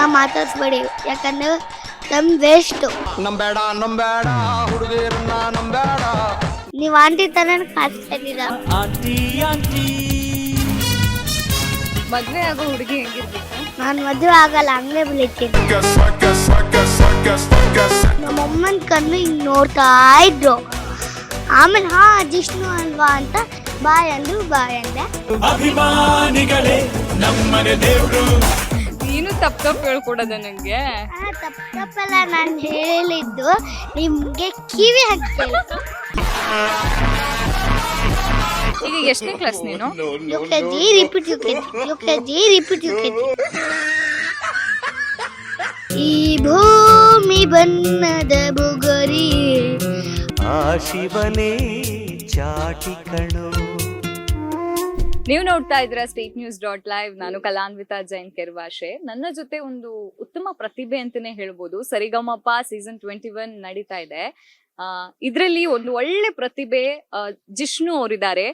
ನಾ ಮಾತಾಡ್ಸ್ಬೇಡಿ, ಯಾಕಂದ್ರೆ ನಮ್ ವೇಸ್ಟ್. ನಂಬೇಡ ಹುಡುಗಿರನ್ನ ನಂಬೇಡ. ನೀವ್ ಆಂಟಿ ತರ ಕಾಣಿಸ್ತಾ ಇದ್ದೀರಾ. ಮದ್ವೆ ಆಗೋ ಹುಡುಗಿ ಹೆಂಗಿರ್ಬೇಕು? ನಾನ್ ಮದ್ವೆ ಆಗಲ್ಲ, ಹಂಗೆ ಬೆಳಿತೀನಿ. ನಮ್ಮಮ್ಮನ ಕಣ್ಣು ಹಿಂಗ್ ನೋಡ್ತಾ ಇದ್ರು. ಆಮೇಲೆ ಜಿಷ್ಣು ಅಲ್ವಾ ಅಂತ ಬಾಯ್ ಅಂದ್ರು, ಬಾಯ್ ಅಂದೆ. ಅಭಿಮಾನಿಗಳೇ ನಮ್ಮನೆ ದೇವ್ರು. ನೀನು ತಪ್ಪು ಹೇಳ್ಕೊಡೋದ ನಂಗೆ? ತಪ್ಪಲ್ಲ, ನಾನು ಹೇಳಿದ್ದು ನಿಮ್ಗೆ ಕಿವಿ ಹಾಕ್ತೇನೆ. ಈಗ ಎಷ್ಟನೇ ಕ್ಲಾಸ್ ನೀನು? UKG ರಿಪೀಟ್ ಈ ಭೂಮಿ ಬಣ್ಣದ ಬುಗರಿ ಆ ಶಿವನೇ ಚಾಟಿ ಕಣೋ. ನೀವು ನೋಡ್ತಾ ಇದ್ರ statenews.live. ನಾನು ಕಲಾನ್ವಿತಾ ಜೈನ್ ಕೆರ್ವಾಶೆ. ನನ್ನ ಜೊತೆ ಒಂದು ಉತ್ತಮ ಪ್ರತಿಭೆ ಅಂತಾನೆ ಹೇಳ್ಬೋದು. ಸರಿಗಮಪ ಸೀಸನ್ 21 ನಡೀತಾ ಇದೆ. ಇದ್ರಲ್ಲಿ ಒಂದು ಒಳ್ಳೆ ಪ್ರತಿಭೆ ಜಿಷ್ಣು ಅವರಿದ್ದಾರೆ.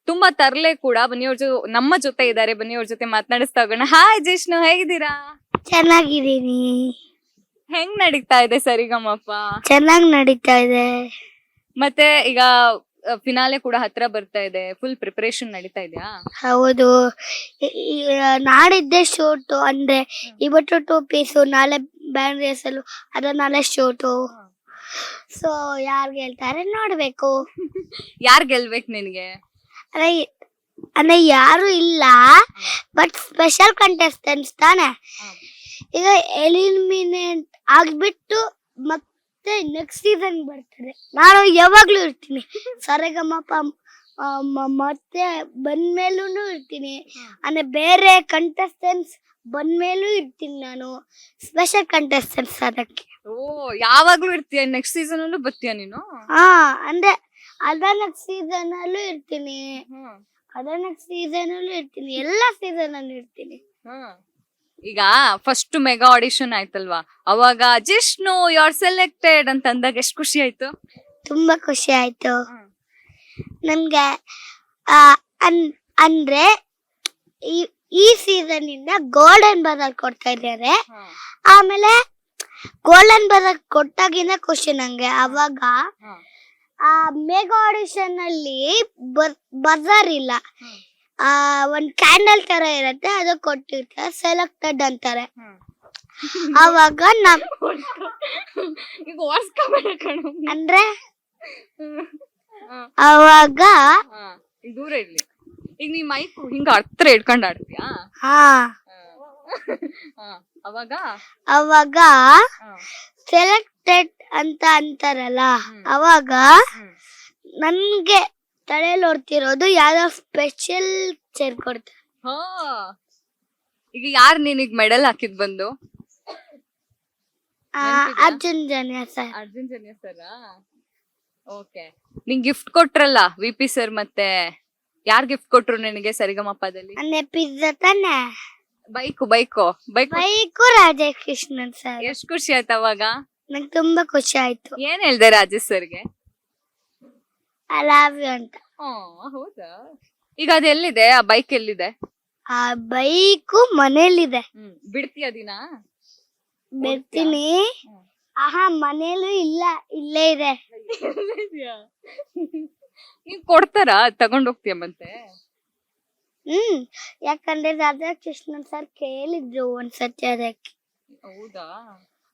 ತುಂಬಾ ತರ್ಲೆ ಕೂಡ. ಬನ್ನಿ ಅವ್ರ ನಮ್ಮ ಜೊತೆ ಇದ್ದಾರೆ, ಬನ್ನಿ ಅವ್ರ ಜೊತೆ ಮಾತನಾಡಿಸ್ತಾ ಹೋಗೋಣ. ಹಾಯ್ ಜಿಷ್ಣು, ಹೇಗಿದ್ದೀರಾ? ಚೆನ್ನಾಗಿದ್ದೀನಿ. ಹೆಂಗ್ ನಡೀತಾ ಇದೆ ಸರಿಗಮಪ? ಚೆನ್ನಾಗಿ ನಡೀತಾ ಇದೆ. ಮತ್ತೆ ಈಗ ಫಿನಾಲೆ ಕೂಡ ಹತ್ರ ಬರ್ತಾ ಇದೆ. ಫುಲ್ ಪ್ರಿಪರೇಷನ್ ನಡೀತಾ ಇದೆಯಾ? ಹೌದು, ನಾಡಿದ್ದೆ ಶೋಟು. ಅಂದ್ರೆ ಇವತ್ತು 2 ಪೀಸು, ನಾಳೆ ಬ್ಯಾಂಡ್ ರೇಸಲು, ಅದ ನಾಳೆ ಶೋಟು. ಸೊ ಯಾರು ಗೆಲ್ತಾರೆ ನೋಡ್ಬೇಕು. ಯಾರು ಗೆಲ್ಬೇಕು ನಿನ್ಗೆ? ಅಂದ್ರೆ ಯಾರು ಇಲ್ಲ, ಬಟ್ ಸ್ಪೆಷಲ್ ಕಂಟೆಸ್ಟೆಂಟ್ಸ್ ತಾನೆ. ಈಗ ಎಲಿಮಿನೇಟ್ ಆಗ್ಬಿಟ್ಟು ಮತ್ತೆ ನೆಕ್ಸ್ಟ್ ಸೀಸನ್ ಬರ್ತಾರೆ. ನಾನು ಯಾವಾಗ್ಲೂ ಇರ್ತೀನಿ ಸರಿಗಮಪ, ಮತ್ತೆ ಬಂದ್ಮೇಲೂ ಇರ್ತೀನಿ. ಅಂದ್ರೆ ಬೇರೆ ಕಂಟೆಸ್ಟೆಂಟ್ಸ್ ಬಂದ್ಮೇಲೂ ಇರ್ತೀನಿ. ನಾನು ಸ್ಪೆಷಲ್ ಕಂಟೆಸ್ಟೆಂಟ್ಸ್ ಅದಕ್ಕೆ. ಓ, ಯಾವಾಗ್ಲೂ ಇರ್ತೀಯ? ನೆಕ್ಸ್ಟ್ ಸೀಸನ್ ಅಲ್ಲೂ ಬರ್ತೀಯ ನೀನು? ಅಂದ್ರೆ ಅದ ನೆಕ್ಸ್ಟ್ ಸೀಸನ್ ಅಲ್ಲೂ ಇರ್ತೀನಿ, ಎಲ್ಲಾ ಸೀಸನ್ ಅಲ್ಲೂ ಇರ್ತೀನಿ. ಈಗ ಫಸ್ಟ್ ಮೆಗಾ ಆಡಿಷನ್ ಆಯ್ತಲ್ವಾ, ಅವಾಗ ಜಿಷ್ಣು ಯು ಆರ್ ಸೆಲೆಕ್ಟೆಡ್ ಅಂತ ಅಂದಾಗ ಎಷ್ಟು ಖುಷಿ ಆಯ್ತು? ತುಂಬಾ ಖುಷಿ ಆಯ್ತು ನನ್ಗೆ. ಅಂದ್ರೆ ಈ ಸೀಸನ್ ಇಂದ ಗೋಲ್ಡನ್ ಬಜಾರ್ ಕೊಡ್ತಾ ಇದ್ದಾರೆ. ಆಮೇಲೆ ಗೋಲ್ಡನ್ ಬಜಾರ್ ಕೊಟ್ಟಾಗಿನ ಖುಷಿ ನಂಗೆ. ಅವಾಗ ಆ ಮೆಗಾ ಆಡಿಷನ್ ಅಲ್ಲಿ ಬಜಾರ್ ಇಲ್ಲ, ಒಂದ್ ಕ್ಯಾಂಡಲ್ ತರ ಇರತ್ತೆ, ಅದು ಕೊಟ್ಟಿರ್ತಾರೆ, ಸೆಲೆಕ್ಟೆಡ್ ಅಂತಾರೆ. ಅವಾಗ ಅಂದ್ರೆ ಅವಾಗ ದೂರ ಇರ್ಲಿ. ಈಗ ನೀ ಮೈಕ್ ಹಿಂಗ ಹತ್ರ ಇಟ್ಕೊಂಡ್ ಆಡ್ತೀಯಾ? ಅವಾಗ ಸೆಲೆಕ್ಟೆಡ್ ಅಂತ ಅಂತಾರಲ್ಲ, ಅವಾಗ ನನ್ಗೆ ತಲೆಯಲ್ಲಿ ಓಡ್ತಿರೋದು ಯಾವ್ದೋ ಸ್ಪೆಷಲ್ ಚೇರ್ ಕೊಡ್ತಾರೆ. ಈಗ ಯಾರು ನಿನಗ್ ಮೆಡಲ್ ಹಾಕಿದ್ ಬಂದು? ಅರ್ಜುನ್ ಜನ್ಯ ಸರ್. ಓಕೆ, ನಿಂಗ್ ಗಿಫ್ಟ್ ಕೊಟ್ರಲ್ಲ VP ಸರ್, ಮತ್ತೆ ಯಾರ್ ಗಿಫ್ಟ್ ಕೊಟ್ರು ನಿನಗೆ ಸರಿಗಮಪದಲ್ಲಿ? ಪಿಜ್ಜಾ ತಾನೆ. Bike Rajakrishnan sir. ಎಷ್ಟ್ ಖುಷಿ ಆಯ್ತು ಅವಾಗ? ನಂಗೆ ತುಂಬಾ ಖುಷಿ ಆಯ್ತು. ಏನ್ ಹೇಳ್ದೆ ರಾಜೇಶ್ ಸರ್ಗೆ? ಐ ಲವ್ ಯು ಅಂತ. ಹೌದಾ? ಈಗ ಅದು ಎಲ್ಲಿದೆ? ಆ ಬೈಕ್ ಎಲ್ಲಿದೆ? ಆ ಬೈಕು ಮನೇಲಿದೆ. ಬಿಡ್ತೀಯ ದಿನ? ಬಿಡ್ತೀನಿ. ಮನೇಲೂ ಇಲ್ಲ, ಇಲ್ಲೇ ಇದೆ. ನೀವ್ ಕೊಡ್ತಾರ? ತಗೊಂಡ್ ಹೋಗ್ತೀಯ ಮತ್ತೆ? ಯಾಕಂದ್ರೆ ರಾಧಾಕೃಷ್ಣನ್ ಸರ್ ಕೇಳಿದ್ರು ಒಂದ್ಸತಿ ಅದಕ್ಕೆ. ಹೌದಾ?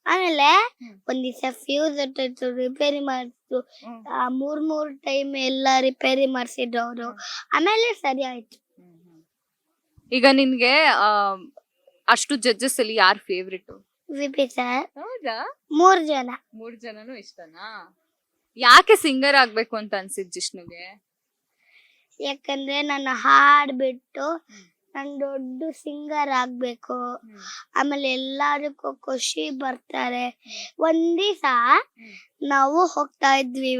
ಆಮೇಲೆ ಒಂದ್ ದಿವಸ ಫ್ಯೂಸ್ ಇಟ್ಟಿತ್ತು, ರಿಪೇರಿ ಮಾಡಿದ್ರು. 3 ಟೈಮ್ ಎಲ್ಲ ರಿಪೇರಿ ಮಾಡ್ಸಿದ್ರು ಅವರು. ಆಮೇಲೆ ಸರಿ ಆಯ್ತು. ಈಗ ನಿನ್ಗೆ ಅಷ್ಟು ಜಡ್ಜಸ್ ಅಲ್ಲಿ ಯಾರ್ ಫೇವ್ರೇಟ್? VP sir. ಹೌದಾ? 3 ಜನನು ಇಷ್ಟನಾ? ಯಾಕೆ ಸಿಂಗರ್ ಆಗ್ಬೇಕು ಅಂತ ಅನ್ಸಿದ್ ಜಿಷ್ಣುಗೆ? ಯಾಕಂದ್ರೆ ನಾನು ಹಾಡ್ಬಿಟ್ಟು ನಾನು ದೊಡ್ಡ ಸಿಂಗರ್ ಆಗ್ಬೇಕು. ಆಮೇಲೆ ಎಲ್ಲದಕ್ಕೂ ಖುಷಿ ಬರ್ತಾರೆ. ಒಂದ್ ದಿವಸ ನಾವು ಹೋಗ್ತಾ ಇದ್ವಿ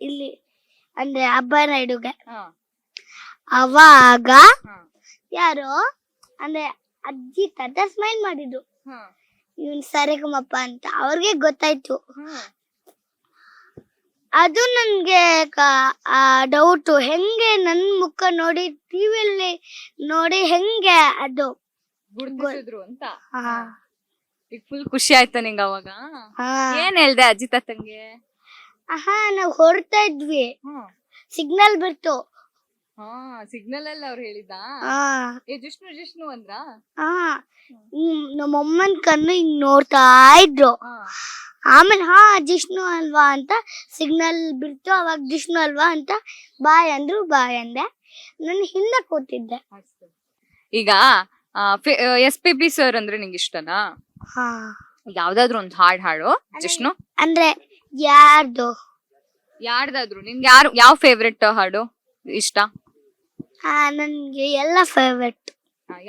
ಇಲ್ಲಿ, ಅಂದ್ರೆ ಹಬ್ಬನಾಯ್ಡುಗೆ. ಅವಾಗ ಯಾರೋ ಅಂದ್ರೆ ಅಜ್ಜಿ ತಾತ ಸ್ಮೈಲ್ ಮಾಡಿದ್ರು, ಇವನ್ ಸರಿಗಮಪ್ಪ ಅಂತ. ಅವ್ರಿಗೆ ಗೊತ್ತಾಯ್ತು. ಅದು ನನ್ಗೆ ಡೌಟ್, ಹೆಂಗೆ ನನ್ ಮುಖ ನೋಡಿ ಟಿವಿಯಲ್ಲಿ ನೋಡಿ ಹೆಂಗೆ ಅದು ಗುರ್ತಿಸಿದ್ರು ಅಂತ. ಹಾ ಈಗ ಫುಲ್ ಖುಷಿ ಆಯ್ತಾ ನಿಂಗ ಅವಾಗ? ಹಾ ಏನ್ ಹೇಳ್ದೆ ಅಜ್ಜಿ ತಾತಂಗೆ? ನಾವ್ ಹೊರಡ್ತಾ ಇದ್ವಿ, ಸಿಗ್ನಲ್ ಬಿಡ್ತು. ಹಾ ಸಿಗ್ನಲ್ ಅಲ್ಲಿ ಅವ್ರು ಹೇಳಿದ್ದಾ? ಹಾ ಜಿಷ್ಣು ಅಂದ್ರ? ಹಾ ನಮ್ಮಮ್ಮನ್ ಕಣ್ಣು ಹಿಂಗ್ ನೋಡ್ತಾ ಇದ್ರು. ಆಮೇಲೆ ಜಿಷ್ಣು ಅಲ್ವಾ ಅಂತ ಸಿಗ್ನಲ್ ಬಿಡ್ತು. ಅವಾಗ ಜಿಷ್ಣು ಅಲ್ವಾ ಅಂತ ಬಾಯ್ ಅಂದ್ರು, ಬಾಯ್ ಅಂದೆ. ನಾನು ಹಿಂದೆ ಕೂತಿದ್ದೆ. ಈಗ SPB ಸರ್ ಅಂದ್ರೆ ನಿಂಗೆ ಇಷ್ಟನಾ? ಹಾ ಯಾವ್ದಾದ್ರು ಒಂದ್ ಹಾಡು ಜಿಷ್ಣು. ಅಂದ್ರೆ ಯಾರ್ದಾದ್ರು ನಿನ್ಗೆ ಯಾವ ಫೇವ್ರೆಟ್ ಹಾಡು ಇಷ್ಟ? ನನ್ಗೆ ಎಲ್ಲ ಫೇವ್ರೆಟ್.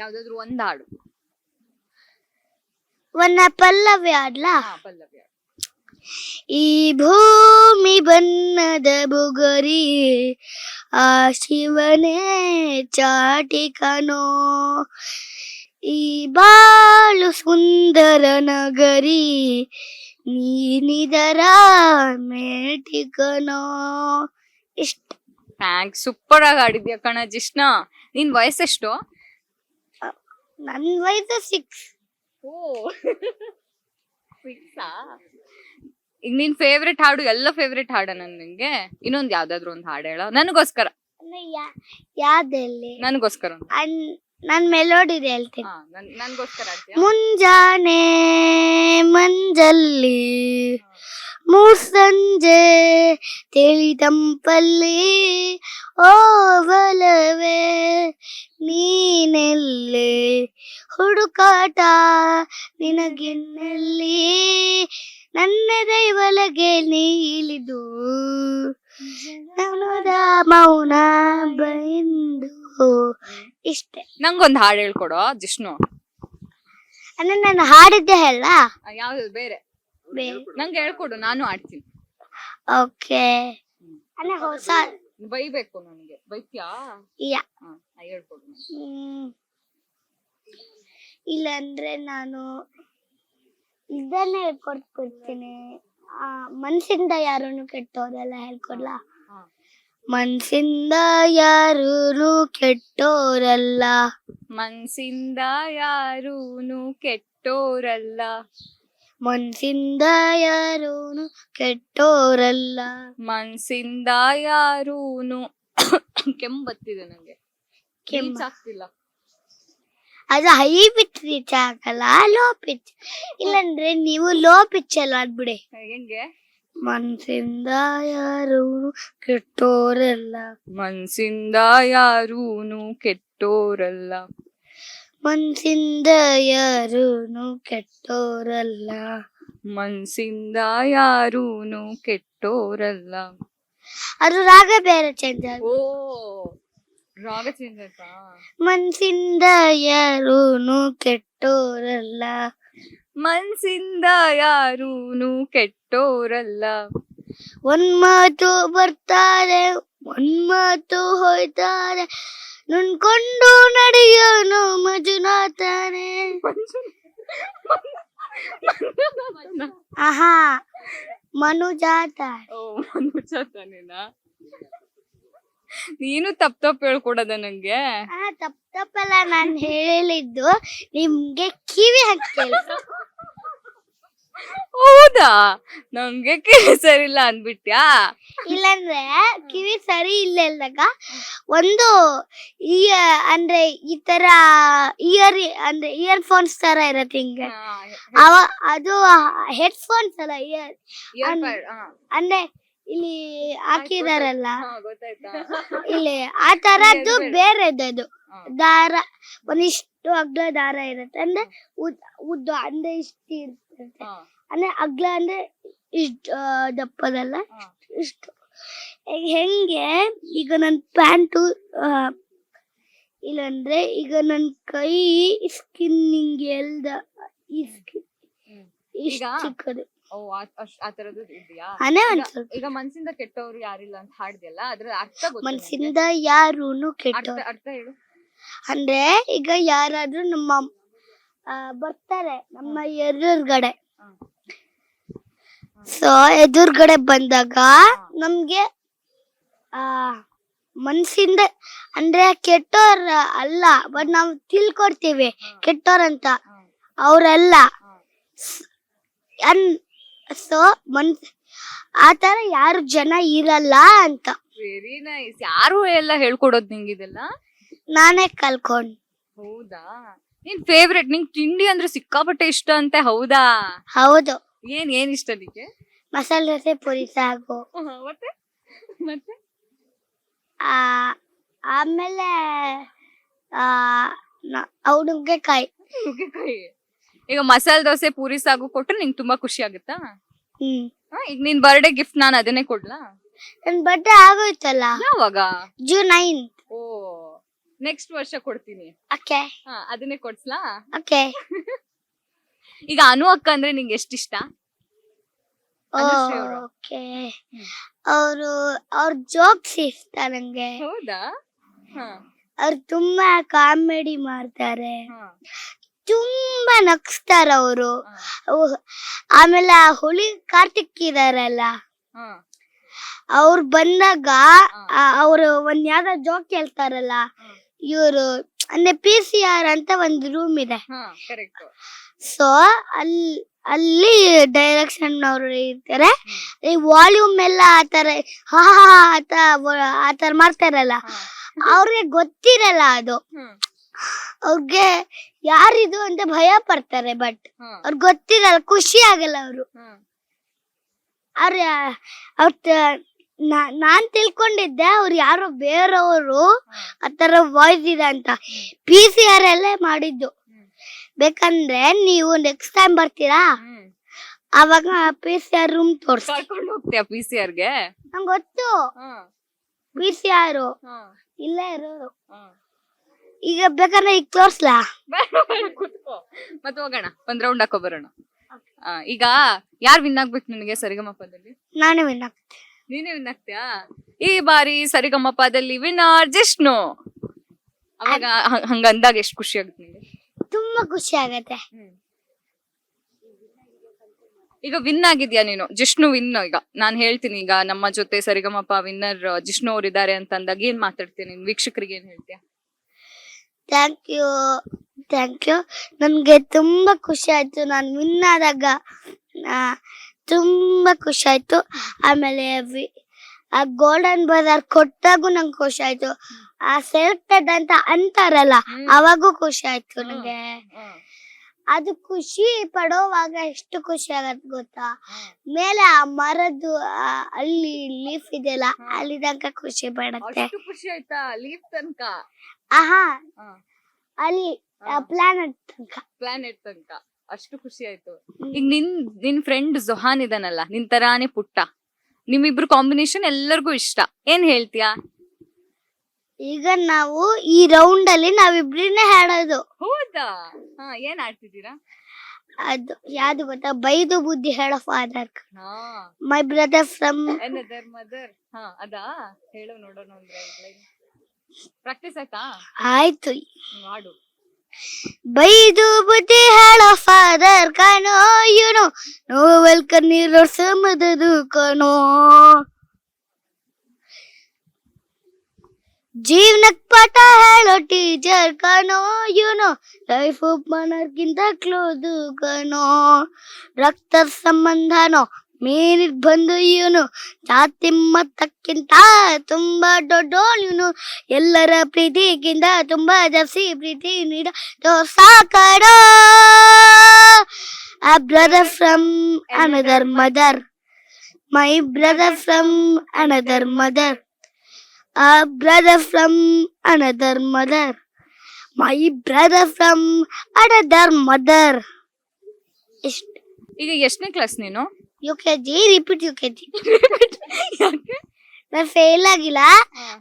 ಯಾವ್ದಾದ್ರು ಒಂದ್ ಹಾಡು. ಪಲ್ಲವಿ ಆಡ್ಲಾ? ಪಲ್ಲವಿ. ಈ ಭೂಮಿ ಬಣ್ಣದ ಬುಗರಿ, ಆ ಶಿವನೇ ಚಾಟಿಕನೋ, ಈ ಬಾಳು ಸುಂದರ ನಗರಿ, ನೀನಿದರ ಮೇಟಿಕನೋ. ಇಷ್ಟ. ಥ್ಯಾಂಕ್ಸ್, ಸೂಪರ್ ಆಗಿ ಆಡಿದ್ಯಾ ಕಣ ಜಿಷ್ಣ. ನಿನ್ ವಯಸ್ಸೆಷ್ಟು? ನನ್ ವಯಸ್ಸು 6. ಈಗ ನಿನ್ ಫೇವ್ರೆಟ್ ಹಾಡು ಎಲ್ಲ ಫೇವ್ರೆಟ್ ಹಾಡ ನಿಂಗೆ? ಇನ್ನೊಂದ್ ಯಾವ್ದಾದ್ರು ಒಂದ್ ಹಾಡು ಹೇಳ ನನಗೋಸ್ಕರ. ಯಾವ್ದಲ್ಲಿ? ನನಗೋಸ್ಕರ. ನಾನ್ ಮೆಲೋಡಿ ಹೇಳ್ತೀನಿ. ನನ್ಗೋಸ್ಕರ. ಮುಂಜಾನೆ ಮಂಜಲ್ಲಿ, ಮೂಸಂಜೆ ತಿಳಿ ತಂಪಲ್ಲಿ, ಓ ಬಲವೇ ನೀನೆಲ್ಲಿ, ಹುಡುಕಾಟ ನಿನಗಿನ್ನಲ್ಲಿ, ನನ್ನ ದೈವಲಗೆ ನೀಲಿದು ನನದ ಮೌನ ಬೈಂದು. ಇಷ್ಟೇ. ನಂಗೊಂದ್ ಹಾಡು ಹೇಳ್ಕೊಡೋ ಜಿಷ್ಣು. ಅಂದ್ರೆ ನಾನು ಹಾಡಿದ್ದೆ ಹೇಳ? ಯಾವ್ದು ಬೇರೆ ನಂಗೆ ಹೇಳ್ಕೊಡು, ನಾನು ಆಡ್ತೀನಿ. ಓಕೆ. ಅಂದ್ರೆ ಹೊಸ ಬೈಬೇಕು ನನಗೆ. ಬೈತ್ಯಾ? ಹೇಳ್ಕೊಡು. ಇಲ್ಲಾಂದ್ರೆ ನಾನು ಇದನ್ನೇ ಹೇಳ್ಕೊಡ್ತೀನಿ. ಮನ್ಸಿಂದ ಯಾರೂನು ಕೆಟ್ಟೋರೆಲ್ಲ ಹೇಳ್ಕೊಡ್ಲಾ? ಮನ್ಸಿಂದ ಯಾರೂನು ಕೆಟ್ಟೋರಲ್ಲ, ಮನ್ಸಿಂದ ಯಾರೂನು ಕೆಟ್ಟೋರಲ್ಲ, ಮನ್ಸಿಂದ ಯಾರೂನು ಕೆಟ್ಟೋರಲ್ಲ, ಮನ್ಸಿಂದ ಯಾರೂನು ಕೆಂಬತ್ತಿದೆ ನಂಗೆ, ಆಗ್ತಿಲ್ಲ. ಅದು ಹೈ ಪಿಚ್ ರೀಚ್ ಆಗಲ್ಲ, ಲೋ ಪಿಚ್. ಇಲ್ಲಾಂದ್ರೆ ನೀವು ಲೋ ಪಿಚ್ ಎಲ್ಲ ಆಡ್ಬಿಡಿ. ಹೆಂಗೆ? ಮನ್ಸಿಂದ ಯಾರೂನು ಕೆಟ್ಟೋರಲ್ಲ, ಮನ್ಸಿಂದ ಯಾರೂನು ಕೆಟ್ಟೋರಲ್ಲ, ಮನ್ಸಿಂದ ಯಾರೂನು ಕೆಟ್ಟೋರಲ್ಲ, ಮನ್ಸಿಂದ ಯಾರೂನು ಕೆಟ್ಟೋರಲ್ಲ. ಅದು ರಾಗ ಬೇರೆ ಚೇಂಜ್ ಆಗ. ಓ ರಾಗ ಚೇಂಜ್ ಆಯ್ತಾ? ಮನ್ಸಿಂದ ಯಾರೂನು ಕೆಟ್ಟೋರಲ್ಲ, ಮನ್ಸಿಂದ ಯಾರೂನು ಕೆಟ್ಟೋರಲ್ಲ, ಒಂದ್ ಮಾತು ಬರ್ತಾರೆ, ಒಂದ್ ಮಾತು ಹೋಯ್ತಾರೆ, ನುಣ್ಕೊಂಡು ನಡೆಯೋನು ಮಂಜುನಾಥನೇ. ಆಹಾ, ಮನುಜಾತ. ಓ ಮನುಜಾತನೇನಾ? ನೀನು ತಪ್ಪ ಹೇಳ್ಕೊಡದ ನಂಗೆ? ತಪ್ಪಲ್ಲ, ನಾನ್ ಹೇಳಿದ್ದು ನಿಮ್ಗೆ ಕಿವಿ ಹಾಕಿ. ಹೌದಾ? ನಂಗೆ ಕಿವಿ ಸರಿ ಇಲ್ಲ ಅನ್ಬಿಟ್ಯಾ? ಇಲ್ಲಾಂದ್ರೆ ಕಿವಿ ಸರಿ ಇಲ್ಲ ಇಲ್ದಾಗ ಒಂದು ಅಂದ್ರೆ ಈ ತರ ಅಂದ್ರೆ ಇಯರ್ಫೋನ್ಸ್ ತರ ಇರತ್ತೆ ಹಿಂಗೆ. ಅದು ಹೆಡ್ಫೋನ್ಸ್ ಅಲ್ಲ, ಅಂದ್ರೆ ಇಲ್ಲಿ ಹಾಕಿದಾರಲ್ಲ ಇಲ್ಲಿ, ಆ ತರದ್ದು ಬೇರೆದದು ದಾರ. ಒಂದಿಷ್ಟು ಅಗ್ಲ ದಾರ ಇರತ್ತೆ, ಅಂದ್ರೆ ಉದ್ದ ಅಂದ್ರೆ ಇಷ್ಟು ಇರ್ತದೆ. ಅಂದ್ರೆ ಅಗ್ಲ ಅಂದ್ರೆ ಇಷ್ಟು ದಪ್ಪದಲ್ಲ, ಇಷ್ಟು. ಹೆಂಗೆ ಈಗ ನನ್ ಪ್ಯಾಂಟು ಇಲ್ಲಂದ್ರೆ ಈಗ ನನ್ ಕೈ ಸ್ಕಿನ್ ಹಿಂಗೆ ಎಲ್ದ, ಈ ಸ್ಕಿನ್ ಇಷ್ಟು ಚಿಕ್ಕದು. ಆ ತರದ್ದು ಇದೆಯಾ? ಈಗ ಮನ್ಸಿಂದ ಕೆಟ್ಟವ್ರು ಯಾರಿಲ್ಲ ಅಂತ ಹಾಡ್ದಲ್ಲ, ಅದ್ರ ಅರ್ಥ ಗೊತ್ತಿಲ್ಲ. ಮನ್ಸಿಂದ ಯಾರೂನು ಕೆಟ್ಟವ್ರು ಅರ್ಥ ಹೇಳು. ಅಂದ್ರೆ ಈಗ ಯಾರಾದ್ರೂ ನಮ್ಮ ಬರ್ತಾರೆ ನಮ್ಮ ಎದುರುಗಡೆ, ಸೊ ಎದುರುಗಡೆ ಬಂದಾಗ ನಮ್ಗೆ ಮನ್ಸಿಂದ ಅಂದ್ರೆ ಕೆಟ್ಟೋರ್ ಅಲ್ಲ, ಬಟ್ ನಾವು ತಿಳ್ಕೊಡ್ತೀವಿ ಕೆಟ್ಟೋರಂತ, ಅವ್ರಲ್ಲ. ಸೊ ಆತರ ಯಾರು ಜನ ಇರಲ್ಲ ಅಂತ. Very nice. ಯಾರು ಎಲ್ಲ ಹೇಳ್ಕೊಡೋದ್ ನಿಂಗಿದೆಲ್ಲ? ನಾನೇ ಕಲ್ಕೊಂಡ್. ಹೌದಾ? ನಿನ್ ಫೇವ್ರೆಟ್, ನಿಂಗ್ ತಿಂಡಿ ಅಂದ್ರೆ ಸಿಕ್ಕಾಪಟ್ಟೆ ಇಷ್ಟ ಅಂತೆ, ಹೌದಾ? ಹೌದು, ಏನ್ ಇಷ್ಟ ನಿಂಗೆ? ಮಸಾಲೆ ದೋಸೆ, ಪುರಿ ಸಾಗು, ಮತ್ತೆ ಮತ್ತೆ ಆಮೇಲೆ ನುಗ್ಗೆಕಾಯಿ. ನುಗ್ಗೆಕಾಯಿ. ಈಗ ಮಸಾಲೆ ದೋಸೆ ಪೂರಿ ಸಾಗು ಕೊಟ್ರೆ ನಿಂಗೆ ತುಂಬಾ ಖುಷಿ ಆಗುತ್ತಾ? ಈಗ ನಿನ್ ಬರ್ಡೇ ಗಿಫ್ಟ್ ನಾನು ಅದನ್ನೇ ಕೊಡ್ಲಾ? ನನ್ ಬರ್ಡೇ ಆಗೋಯ್ತಲ್ಲ, ಯಾವಾಗ? ಜೂನ್ 9. ಓ, ನೆಕ್ಸ್ಟ್ ವರ್ಷ ಕೊಡ್ತೀನಿ. ಓಕೆ ಅದನ್ನೇ ಕೊಡ್ಸ್ಲಾ? ಓಕೆ. ಈಗ ಅನು ಅಕ್ಕ ಅಂದ್ರೆ ನಿಂಗೆ ಎಷ್ಟಿಷ್ಟ? ಓಕೆ, ಅವ್ರ ಜೋಕ್ಸ್ ಇಷ್ಟ ನಂಗೆ. ಹೌದಾ? ಅವ್ರು ತುಂಬಾ ಕಾಮಿಡಿ ಮಾಡ್ತಾರೆ, ತುಂಬಾ ನಗ್ಸ್ತಾರ ಅವರು. ಆಮೇಲೆ ಆ ಹುಳಿ ಕಾರ್ತಿಕ್ ಇದಾರಲ್ಲ, ಅವ್ರು ಬಂದಾಗ ಅವ್ರು ಒಂದ್ ಯಾವ್ದೋ ಜೋಕ್ ಹೇಳ್ತಾರಲ್ಲ, ಇವ್ರು ಅಂದ್ರೆ PCR ಅಂತ ಒಂದ್ ರೂಮ್ ಇದೆ. ಸೊ ಅಲ್ಲಿ ಡೈರೆಕ್ಷನ್ ಅವರು ಇರ್ತಾರೆ. ಈ ವಾಲ್ಯೂಮ್ ಎಲ್ಲ ಆತರ ಆತರ ಮಾಡ್ತಾರಲ್ಲ, ಅವ್ರಿಗೆ ಗೊತ್ತಿರಲ್ಲ ಅದು. ಅವ್ರಿಗೆ ಯಾರಿದು ಅಂತ ಭಯ ಪಡ್ತಾರೆ, ಬಟ್ ಅವ್ರಿಗೆ ಗೊತ್ತಿರಲ್ಲ, ಖುಷಿ ಆಗಲ್ಲ ಅವರು. ನಾನ್ ತಿಳ್ಕೊಂಡಿದ್ದೆ ಅವ್ರು ಯಾರೋ ಬೇರೆಯವರು ಆತರ ವಾಯ್ಸ್ ಇದೆ ಅಂತ. PCR ಅಲ್ಲೇ ಮಾಡಿದ್ದು. ಬೇಕಂದ್ರೆ ನೀವು ನೆಕ್ಸ್ಟ್ ಟೈಮ್ ಬರ್ತೀರಾ, ಅವಾಗ PCR ರೂಮ್ ಕರ್ಕೊಂಡು ಹೋಗ್ತೀಯ PCR-ಗೆ? ನಂಗೆ ಗೊತ್ತು, PCR ಇಲ್ಲೇ ಇರೋದು. ಈಗ ಬೇಕಾದ್ರೆ ಈಗ ತೋರ್ಸ್ಲಾ? ಮತ್ತೆ ಹೋಗೋಣ, ಒಂದ್ ರೌಂಡ್ ಹಾಕೋ ಬರೋಣ. ಈಗ ಯಾರು ವಿನ್ ಆಗ್ಬೇಕು ನಿನಗೆ ಸರಿಗಮಪದಲ್ಲಿ? ನಾನೇ ವಿನ್ ಆಗ್ತೀನಿ. ನೀನೇ ವಿನ್ ಆಗ್ತೀಯಾ? ಈ ಬಾರಿ ಸರಿಗಮಪದಲ್ಲಿ ವಿನ್ನರ್ ಜಿಷ್ಣು. ಅವಾಗ ಹಂಗಂದಾಗ ಎಷ್ಟು ಖುಷಿ ಆಗುತ್ತೆ ನಿಮಗೆ? ತುಂಬಾ ಖುಷಿ ಆಗತ್ತೆ. ಈಗ ವಿನ್ ಆಗಿದ್ಯಾ ನೀನು, ಜಿಷ್ಣು ವಿನ್. ಈಗ ನಾನ್ ಹೇಳ್ತೀನಿ, ಈಗ ನಮ್ಮ ಜೊತೆ ಸರಿಗಮಪ ವಿನ್ನರ್ ಜಿಷ್ಣು ಅವ್ರು ಇದಾರೆ ಅಂತ ಅಂದಾಗ ಏನ್ ಮಾತಾಡ್ತೀನಿ, ನಿನ್ ವೀಕ್ಷಕರಿಗೆ ಏನ್ ಹೇಳ್ತೀಯ? Thank you. ನನ್ಗೆ ತುಂಬಾ ಖುಷಿ ಆಯ್ತು, ನಾನು ವಿನ್ ಆದಾಗ ತುಂಬಾ ಖುಷಿ ಆಯ್ತು. ಆಮೇಲೆ ಆ ಗೋಲ್ಡನ್ ಬಜಾರ್ ಕೊಟ್ಟಾಗೂ ನಂಗೆ ಖುಷಿ ಆಯ್ತು. ಆ ಸೆಲೆಕ್ಟೆಡ್ ಅಂತ ಅಂತಾರಲ್ಲ, ಅವಾಗೂ ಖುಷಿ ಆಯ್ತು ನಂಗೆ. ಅದು ಖುಷಿ ಪಡೋವಾಗ ಎಷ್ಟು ಖುಷಿ ಆಗತ್ ಗೊತ್ತಾ? ಮೇಲೆ ಆ ಮರದ್ದು ಅಲ್ಲಿ ಲೀಫ್ ಇದೆಯಲ್ಲ, ಅಲ್ಲಿ ತನಕ ಖುಷಿ ಪಡುತ್ತೆ. ಖುಷಿ ಆಯ್ತಾ ಲೀಫ್ ತನಕ? ಅಲ್ಲಿ ಪ್ಲಾನೆಟ್ ತನಕ ಅಷ್ಟು ಖುಷಿ ಆಯ್ತು. ಈಗ ನಿನ್ ಫ್ರೆಂಡ್ ಜೊಹಾನ್ ಇದಾನಲ್ಲ, ನಿನ್ ತರಾನೇ ಪುಟ್ಟ, ನಿಮ್ಮಿಬ್ರು ಕಾಂಬಿನೇಷನ್ ಎಲ್ಲರಿಗೂ ಇಷ್ಟ. ಏನ್ ಹೇಳ್ತೀಯಾ? ಈಗ ನಾವು ಈ ರೌಂಡ್ ಅಲ್ಲಿ ನಾವಿಬ್ರನ್ನೇ ಹಾಡೋದು. ಹೌದಾ? ಏನ್ ಆಡ್ತಿದ್ದೀರಾ? ಅದು ಯಾವ್ದು ಗೊತ್ತಾ? ಬೈದು ಬುದ್ಧಿ ಹೇಳೋ father, my brother from another mother. ಅದಾ ಹೇಳು ನೋಡೋಣ. ಪ್ರಾಕ್ಟೀಸ್ ಆಯ್ತಾ? ಆಯ್ತು, ಹಾಡು. ಬೈದು ಬುದ್ಧಿ ಹೇಳೋ ಫಾದರ್ ಕಾಣೋ, ಯುನೋ ನೋವೆಲ್ ಕಣ್ಣೀರೋ ಸಮದದು ಕಾಣೋ, ಜೀವನಕ್ ಪಾಠ ಹೇಳೋ ಟೀಚರ್ ಕಾಣೋ, ಯುನೋ ಲೈಫ್ ಮನರ್ಗಿಂತ ಕ್ಲೋದು ಕಾಣೋ, ರಕ್ತ ಸಂಬಂಧನೋ ಮೇನಿಗ್ ಬಂದು ಇವನು, ಜಾತಿ ಮತಕ್ಕಿಂತ ತುಂಬಾ ದೊಡ್ಡೋನು ಇವನು, ಎಲ್ಲರ ಪ್ರೀತಿಗಿಂತ ತುಂಬಾ ಜಾಸ್ತಿ ಪ್ರೀತಿ ನೀಡ ಸಾಕಾಡೋ, a brother from another mother, my brother from another mother, a brother from another mother, my brother from another mother. ಈಗ ಎಷ್ಟನೇ ಕ್ಲಾಸ್ ನೀನು? UKG. Repeat UKG. ನಾನು ಫೇಲ್ ಆಗಿಲ್ಲ,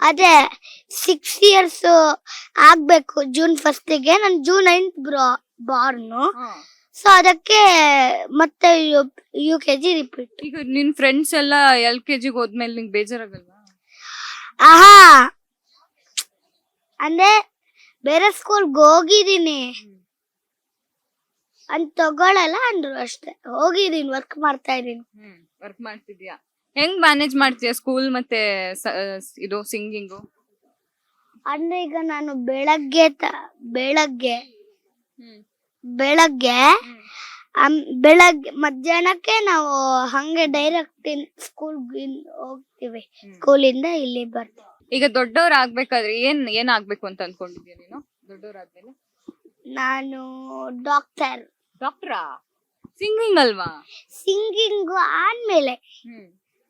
ಅದೇ 6 years ಆಗ್ಬೇಕು ಜೂನ್ 1ಗೆ. ನಾನು ಜೂನ್ 9th ಬಾರ್ನು, ಸೊ ಅದಕ್ಕೆ ಮತ್ತೆ UKG ರಿಪೀಟ್. ಈಗ ನಿನ್ ಫ್ರೆಂಡ್ಸ್ ಎಲ್ಲ LKG ಹೋದ್ಮೇಲೆ ನಿಂಗೆ ಬೇಜಾರಾಗಲ್ವಾ? ಅಂದ್ರೆ ಬೇರೆ ಸ್ಕೂಲ್ಗೆ ಹೋಗಿದ್ದೀನಿ ಅಂತ ತಗೊಳಲ್ಲ ಅಂದ್ರು ಅಷ್ಟೇ. ಹೋಗಿದೀನಿ, ವರ್ಕ್ ಮಾಡ್ತಾ ಇದೀನಿ. ವರ್ಕ್ ಮಾಡ್ತಿದ್ಯಾ? ಹೆಂಗ್ ಮ್ಯಾನೇಜ್ ಮಾಡ್ತೀಯ ಸ್ಕೂಲ್ ಮತ್ತೆ ಇದು ಸಿಂಗಿಂಗು? ಅಂದ್ರೆ ಈಗ ನಾನು ಬೆಳಗ್ಗೆ ಹ್ಮ್ ಬೆಳಗ್ಗೆ ಬೆಳಗ್ಗೆ ಮಧ್ಯಾಹ್ನಕ್ಕೆ ನಾವು ಹಂಗೆ ಡೈರೆಕ್ಟ್ ಸ್ಕೂಲ್ ಹೋಗ್ತೀವಿ. ಸ್ಕೂಲಿಂದ ಇಲ್ಲಿ ಬರ್ತೀವಿ. ಈಗ ದೊಡ್ಡವ್ರ ಆಗ್ಬೇಕಾದ್ರೆ ಏನ್ ಆಗ್ಬೇಕು ಅಂತ ಅನ್ಕೊಂಡಿದ್ಯಾ ನೀನು ದೊಡ್ಡವ್ರಾದ್ಮೇಲೆ? ನಾನು ಡಾಕ್ಟರಾ? ಸಿಂಗಿಂಗ್ ಅಲ್ವಾ? ಸಿಂಗಿಂಗ್ ಆದ್ಮೇಲೆ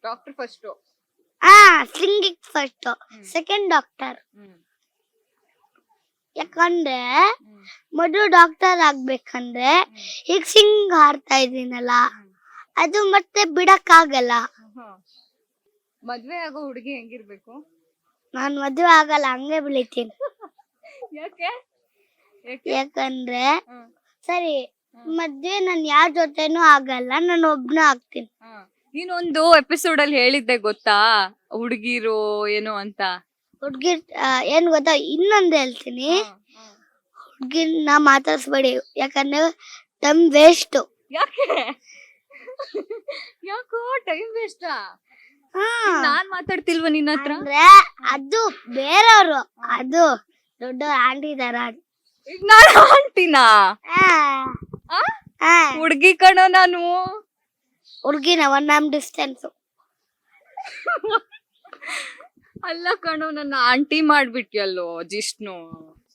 doctor first. Singing first, second doctor. ಯಾಕಂದ್ರೆ ಮೊದಲು ಡಾಕ್ಟರ್ ಆಗ್ಬೇಕಂದ್ರೆ ಈಗ ಸಿಂಗ್ ಹಾಡ್ತಾ ಇದೀನಲ್ಲ, ಅದು ಮತ್ತೆ ಬಿಡಕ್ಕಾಗಲ್ಲ. ಮದ್ವೆ ಆಗೋ ಹುಡುಗಿ ಹೆಂಗಿರ್ಬೇಕು? ನಾನ್ ಮದ್ವೆ ಆಗಲ್ಲ, ಹಂಗೆ ಬೆಳಿತೀನಿ. ಯಾಕೆ? ಯಾಕಂದ್ರೆ ಸರಿ ಮದ್ವೆ ನಾನ್ ಯಾರ ಜೊತೆನೂ ಆಗಲ್ಲ, ನಾನು ಒಬ್ನ ಆಗ್ತೀನಿ. ನೀನೊಂದು ಎಪಿಸೋಡ್ ಅಲ್ಲಿ ಹೇಳಿದ್ದೆ ಗೊತ್ತಾ, ಹುಡುಗಿರು ಏನು ಅಂತ. ಹುಡ್ಗಿರ್ ಏನ್ ಗೊತ್ತಾ, ಇನ್ನೊಂದ್ ಹೇಳ್ತೀನಿ. ಹುಡ್ಗಿರ್ನ ಮಾತಾಡ್ಸ್ಬೇಡಿ, ಯಾಕಂದ್ರೆ ಟೈಮ್ ವೇಸ್ಟ್. ಯಾಕೋ ಟೈಮ್ ವೇಸ್ಟ್? ನಾನ್ ಮಾತಾಡ್ತಿಲ್ವ ನಿನ್ನ ಹತ್ರ? ಅಂದ್ರೆ ಅದು ಬೇರೆಯವರು, ಅದು ದೊಡ್ಡವ್ರು ಆಂಟಿ ತರ. ಈಗ ನಾನು ಆಂಟಿನಾ? ಹುಡ್ಗಿ ಕಣೋ ನಾನು. ಹುಡ್ಗಿನ ಒನ್ ಆರ್ಮ್ ಡಿಸ್ಟೆನ್ಸ್. ಅಲ್ಲ ಕಣೋ, ನನ್ನ ಆಂಟಿ ಮಾಡ್ಬಿಟ್ಯಲ್ಲೋ ಜಿಷ್ಣು.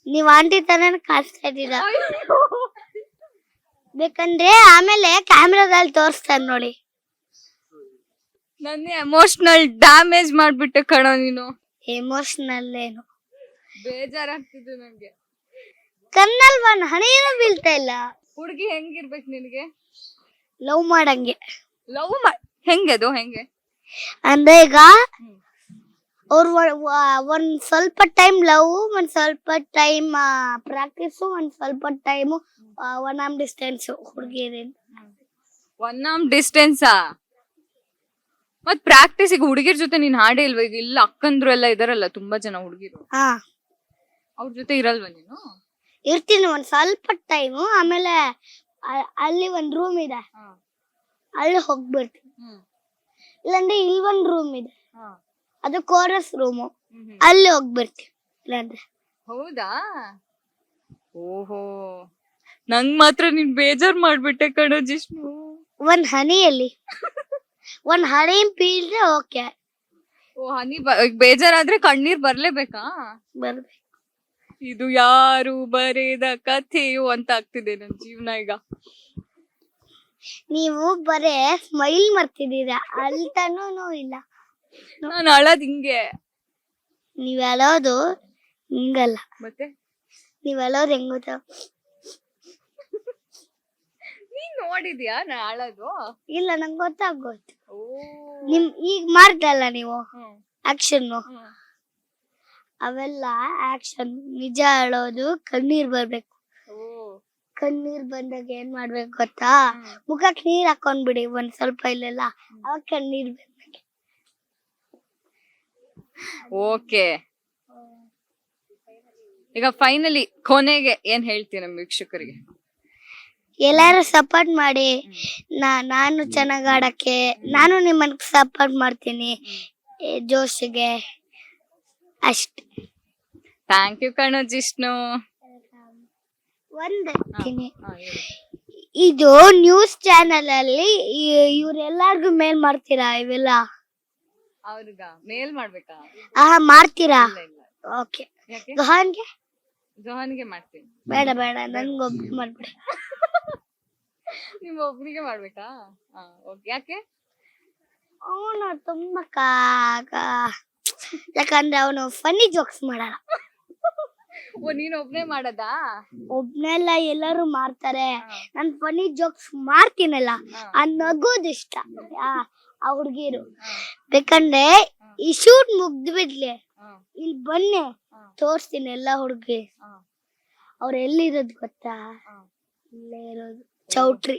ನೀವ್ ಆಂಟಿ ತರನ ಕಾಣಿಸ್ತಾ ಇದ್ದೀರಾ. ಬೇಕಂದ್ರೆ ಆಮೇಲೆ ಕ್ಯಾಮ್ರಾದಲ್ಲಿ ತೋರಿಸ್ತಾರೆ ನೋಡಿ. ನನ್ನ ಎಮೋಷನಲ್ ಡ್ಯಾಮೇಜ್ ಮಾಡ್ಬಿಟ್ಟೆ ಕಣೋ ನೀನು. ಎಮೋಷನಲ್ ಏನು? ಬೇಜಾರಾಗ್ತಿದೆ ನಂಗೆ. ಕಣ್ಣಲ್ಲಿ ಒಂದ್ ಹನಿನೂ ಬೀಳ್ತಾ ಇಲ್ಲ. ಹುಡ್ಗಿ ಹೆಂಗಿರ್ಬೇಕು ನಿನಗೆ? ಲವ್ ಮಾಡಂಗೆ. ಹೆಂಗೆ ಅದು? ಹೆಂಗೆ ಅಂದ್ರೆ ಈಗ ಅವ್ರು ಒಂದ್ ಸ್ವಲ್ಪ ಟೈಮ್ ಲವ್, ಒಂದ್ ಸ್ವಲ್ಪ ಟೈಮ್ ಪ್ರಾಕ್ಟೀಸು, ಒಂದ್ ಸ್ವಲ್ಪ ಟೈಮ್ ಒನ್ ಆರ್ಮ್ ಡಿಸ್ಟೆನ್ಸ್. ಹುಡುಗಿರಿಂದ ಒನ್ ಆರ್ಮ್ ಡಿಸ್ಟೆನ್ಸಾ? ಮತ್ ಪ್ರಾಕ್ಟೀಸ್ ಈಗ ಹುಡುಗಿರ್ ಜೊತೆ ನೀನ್ ಹಾಡೇ ಇಲ್ವಾ? ಈಗ ಇಲ್ಲ ಅಕ್ಕಂದ್ರು ಎಲ್ಲ ಇದಾರಲ್ಲ ತುಂಬಾ ಜನ ಹುಡುಗಿರು, ಅವ್ರ ಜೊತೆ ಇರಲ್ವಾ ನೀನು? ಇರ್ತೀನಿ ಒಂದ್ ಸ್ವಲ್ಪ ಟೈಮು. ಆಮೇಲೆ ಅಲ್ಲಿ ಒಂದ್ ರೂಮ್ ಇದೆ, ಅಲ್ಲಿ ಹೋಗ್ಬಿಡ್ತೀನಿ. ಇಲ್ಲಾಂದ್ರೆ ಇಲ್ಲಿ ಒಂದ್ ರೂಮ್ ಇದೆ, ಅದು ಕೋರಸ್ ರೂಮು, ಅಲ್ಲಿ ಹೋಗ್ಬಿಡ್ತೀನಿ. ಇಲ್ಲಾಂದ್ರೆ. ಹೌದಾ? ಓಹೋ, ನಂಗ್ ಮಾತ್ರ ನೀನ್ ಬೇಜಾರ್ ಮಾಡ್ಬಿಟ್ಟೆ ಕಣೋ ಜಿಷ್ಣು. ಒಂದ್ ಹನಿಯಲ್ಲಿ ಒಂದ್ ಹನಿ ಬೀಳ್ರೆ ಓಕೆ. ಓ ಹನಿ ಬೇಜಾರಾದ್ರೆ ಕಣ್ಣೀರ್ ಬರ್ಲೇಬೇಕಾ? ಬರ್ಬೇಕು. ಇದು ಯಾರು ಬರೆದ ಕಥೆಯು ಅಂತ ಆಗ್ತಿದೆ ನನ್ ಜೀವನ ಈಗ. ನೀವು ಬರೇ ಸ್ಮೈಲ್ ಮಾಡ್ತಿದ್ದೀರಾ, ಅಲ್ತಾನೂ ಇಲ್ಲ. ನಾನು ಅಳದ್ ಹಿಂಗೆ. ನೀವ್ ಅಳೋದು ಹಿಂಗಲ್ಲ, ಮತ್ತೆ ನೀವ್ ಅಳೋದು ಹೆಂಗ್ ಗೊತ್ತಾ? ನೀನ್ ನೋಡಿದ್ಯಾ ನಾ ಅಳೋದು? ಇಲ್ಲ, ನಂಗೆ ಗೊತ್ತಾಗೋಯ್ತು. ಈಗ ಮಾಡ್ದಲ್ಲ ನೀವು ಆಕ್ಷನ್, ಅವೆಲ್ಲ ಆಕ್ಷನ್. ನಿಜ ಅಳೋದು ಕಣ್ಣೀರ್ ಬರ್ಬೇಕು. ಕಣ್ಣೀರ್ ಬಂದಾಗ ಏನ್ ಮಾಡ್ಬೇಕು ಗೊತ್ತಾ? ಮುಖಕ್ಕೆ ನೀರ್ ಹಾಕೊಂಡ್ಬಿಡಿ ಒಂದ್ ಸ್ವಲ್ಪ, ಇಲ್ಲೆಲ್ಲ ಅವಾಗ ಕಣ್ಣೀರ್ ಬರ್ಬೇಕು. ಓಕೆ, ಈಗ ಫೈನಲಿ ಕೊನೆಗೆ ಏನ್ ಹೇಳ್ತೀನಿ ನಮ್ಮ ವೀಕ್ಷಕರಿಗೆ? ಎಲ್ಲಾರು ಸಪೋರ್ಟ್ ಮಾಡಿ. ನಾನು ಚೆನ್ನಾಗ್ ಆಡಕ್ಕೆ ನಾನು ನಿಮ್ಮನ್ ಸಪೋರ್ಟ್ ಮಾಡ್ತೀನಿ, ಜೋಶಿಗೆ ಅಷ್ಟೇ. ಥ್ಯಾಂಕ್ ಯು ಕಣೋ ಜಿಷ್ಣು. ಒಂದ್ ಇದು ನ್ಯೂಸ್ ಚಾನೆಲ್ ಅಲ್ಲಿ ಇವ್ರೆಲ್ಲಾರ್ಗು ಮೇಲ್ ಮಾಡ್ತೀರಾ? ಇವೆಲ್ಲ ಅವ್ರಿಗ ಮೇಲ್ ಮಾಡ್ಬೇಕಾ? ಮಾಡ್ತೀರಾ? ಓಕೆ. ಜೋಹನ್ಗೆ ಮಾಡ್ತೀನಿ. ಬೇಡ ನನ್ಗೊಬ್ಬ ಮಾಡ್ಬಿಡಿ. ನಿಮ್ ಒಬ್ರಿಗೆ ಮಾಡ್ಬೇಕಾ? ಯಾಕೆ? ಅವನು ತುಂಬಾ ಯಾಕಂದ್ರೆ ಅವನು ಫನ್ನಿ ಜೋಕ್ಸ್ ಮಾಡಲ್ಲ. ಓ, ನೀನ್ ಒಬ್ನೇ ಮಾಡದಾ? ಒಬ್ನೆಲ್ಲ ಎಲ್ಲರೂ ಮಾಡ್ತಾರೆ, ನಾನ್ ಫನ್ನಿ ಜೋಕ್ಸ್ ಮಾಡ್ತೀನಲ್ಲ, ಆ ನಗೋದು ಇಷ್ಟ ಆ ಹುಡ್ಗಿರು. ಬೇಕಂದ್ರೆ ಈ ಶೂಟ್ ಮುಗ್ದು ಬಿಡ್ಲಿ, ಇಲ್ಲಿ ಬನ್ನಿ ತೋರ್ಸ್ತೀನಿ ಎಲ್ಲಾ ಹುಡ್ಗಿ. ಅವ್ರ ಎಲ್ಲಿರೋದು ಗೊತ್ತಾ? ಇಲ್ಲೇ ಇರೋದು, ಚೌಟ್ರಿ.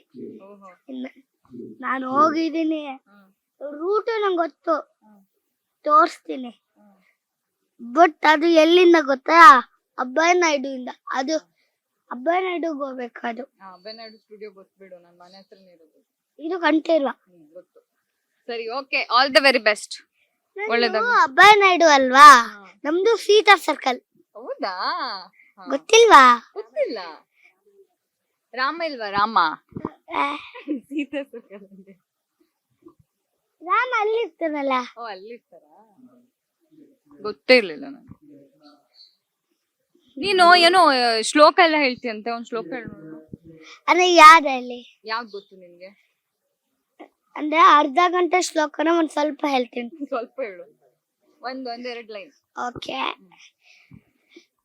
ನಾನು ಹೋಗಿದ್ದೀನಿ, ರೂಟು ನಂಗೆ ಗೊತ್ತು, ತೋರ್ಸ್ತೀನಿ. ಬಟ್ ಅದು ಎಲ್ಲಿಂದ ಗೊತ್ತಾ? ಅಬ್ಬಾಯ್ ನಾಯ್ಡು ಇಂದ. ಅದು ಅಬ್ಬಾಯ್ ನಾಯ್ಡುಗೆ ಹೋಗ್ಬೇಕು. ಅದು ಅಬ್ಬಾಯ್ ನಾಯ್ಡು ಸ್ಟುಡಿಯೋ ಗೊತ್ತು, ನನ್ನ ಮನೆ ಹತ್ರನೇ ಇರೋದು. ಇದು ಕಂಠೀರ್ವ. ಗೊತ್ತು. ಸರಿ, okay, all the very best. ಒಳ್ಳೆದಾಗ್ಲಿ. ಅಬ್ಬಾಯ್ ನಾಯ್ಡು ಅಲ್ವಾ, ನಮ್ದು ಸೀತಾ ಸರ್ಕಲ್. ಹೌದಾ ಹಾ. ಗೊತ್ತಿಲ್ವಾ? ಗೊತ್ತಿಲ್ಲ. ರಾಮ ಇಲ್ವಾ? ರಾಮ ಆ, ಸೀತೆ ಸುಖದಂತೆ. ರಾಮ ಅಲ್ಲಿರ್ತಾನಲ್ಲ. ಓ ಅಲ್ಲಿರ್ತಾರ. ಗೊತ್ತೇ ಇರ್ಲಿಲ್ಲ ನನಗೆ. ನೀನು ಏನೋ ಶ್ಲೋಕ ಎಲ್ಲ ಹೇಳ್ತೀಯಂತೆ, ಒಂದ್ ಶ್ಲೋಕ ಹೇಳು ನೋಡು. ಅಂದ್ರೆ ಯಾವ್ದಲ್ಲಿ? ಯಾವ್ದು ಗೊತ್ತು ನಿನ್ಗೆ? ಅಂದ್ರೆ ಅರ್ಧ ಗಂಟೆ ಶ್ಲೋಕನ ಒಂದ್ ಸ್ವಲ್ಪ ಹೇಳ್ತೀನಿ. ಸ್ವಲ್ಪ ಹೇಳು. ಒಂದೆರಡು ಲೈನ್. ಓಕೆ.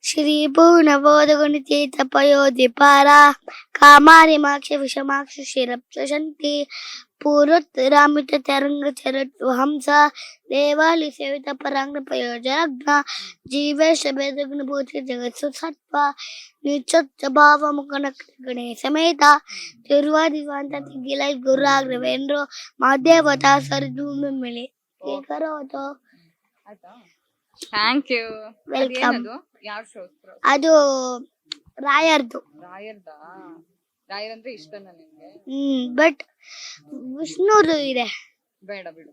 ಶ್ರೀ ಪೂರ್ಣಬೋಧ ಗುಣಿತೀತ ಪಯೋಧಿಪಾರ ಕಾಮಾರಿ ಮಾಕ್ಷ ವಿಷಮಾಕ್ಷ ಶಿರಪ್ಸಂತಿ ಪೂರ್ವೋತ್ತರಾಮಿತ ತರಂಗ ಚರತ್ವ ಹಂಸ ದೇವಾಲಿ ಸೇವಿತ ಪರಾಂಗ ಪ್ರಯೋಜನಗ್ನ ಜೀವೇಶ ಭೇದಗ್ನ ಭೂತಿ ಜಗತ್ಸು ಸತ್ವ ನಿಚ್ಚ ಭಾವ ಮುಖನ ಗಣೇ ಸಮೇತ ತಿರುವಾದಿವಾಂತ ತಿಗಿಲೈ ಗುರಾಗ್ರವೇಂದ್ರ ಮಾದೇವತಾ ಸರಿಧೂಮಿ ಮಿಳಿ ಕರೋದು. ಆಯ್ತಾ? Thank you. Welcome. ಯಾವ ಶಾಸ್ತ್ರ? ಅದು ರಾಯರ್ದು. ರಾಯರಂದ್ರೆ ಇಷ್ಟನಾ ನಿನ್ಗೆ? ಬಟ್ ವಿಷ್ಣುದು ಇದೆ. ಬೇಡ ಬಿಡು,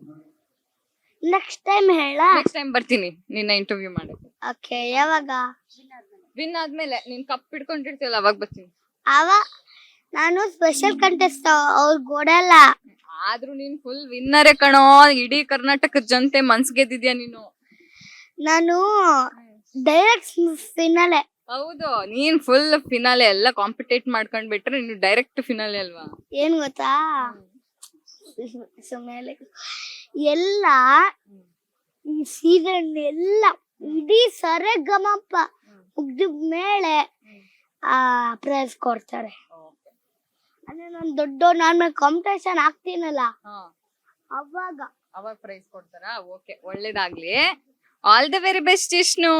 ನೆಕ್ಸ್ಟ್ ಟೈಮ್ ಹೇಳ. ನೆಕ್ಸ್ಟ್ ಟೈಮ್ ಬರ್ತೀನಿ ನಿನ್ನ ಇಂಟರ್ವ್ಯೂ ಮಾಡಕ್ಕೆ. ಓಕೆ. ಯಾವಾಗ? ವಿನ್ ಆದ್ಮೇಲೆ ನೀನ್ ಕಪ್ ಹಿಡ್ಕೊಂಡಿರ್ತೀಯಲ್ಲ ಅವಾಗ ಬರ್ತೀನಿ. ನಾನು ಸ್ಪೆಷಲ್ ಕಂಟೆಸ್ಟ್ ಅವ್ರು ಕೊಡಲ್ಲ. ಆದ್ರೂ ನೀನ್ ಫುಲ್ ವಿನ್ನರೇ ಕಣೋ, ಇಡೀ ಕರ್ನಾಟಕದ ಜನತೆ ಮನ್ಸ್ ಗೆದ್ದಿದ್ಯಾ ನೀನು. ನಾನು ಡೈರೆಕ್ಟ್ ಫಿನಾಲೆ. ಹೌದು, ನೀನ್ ಫುಲ್ ಫಿನಾಲೆ ಎಲ್ಲ ಕಾಂಪಿಟೇಟ್ ಮಾಡ್ಕೊಂಡ್ ಬಿಟ್ರೆ ನೀನು ಡೈರೆಕ್ಟ್ ಫಿನಾಲೆ ಅಲ್ವಾ? ಏನ್ ಗೊತ್ತಾ, ಸುಮ್ಮನೆ ಎಲ್ಲ ಈ ಸೀಸನ್ ಎಲ್ಲ ಇಡೀ ಸರೆಗಮಪ ಮುಗ್ದ ಮೇಲೆ ಪ್ರೈಸ್ ಕೊಡ್ತಾರೆ. ಅಂದ್ರೆ ನಾನು ಕಾಂಪಿಟೇಷನ್ ಆಗ್ತೀನಲ್ಲ ಅವಾಗ ಪ್ರೈಸ್ ಕೊಡ್ತಾರಾ? ಓಕೆ, ಒಳ್ಳೇದಾಗ್ಲಿ. All the very best Jishnu.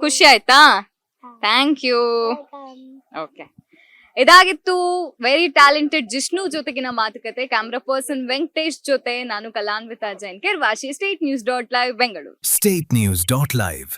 ಖುಷಿ ಆಯ್ತಾ? Thank you. ಓಕೆ, ಇದಾಗಿತ್ತು ವೆರಿ ಟ್ಯಾಲೆಂಟೆಡ್ ಜಿಷ್ಣು ಜೊತೆಗಿನ ಮಾತುಕತೆ. ಕ್ಯಾಮ್ರಾ ಪರ್ಸನ್ ವೆಂಕಟೇಶ್ ಜೊತೆ ನಾನು ಕಲಾನ್ವಿತಾ ಜೈನ್ ಕೆರ್ವಾಶಿ. State news .live Bengaluru. State News .live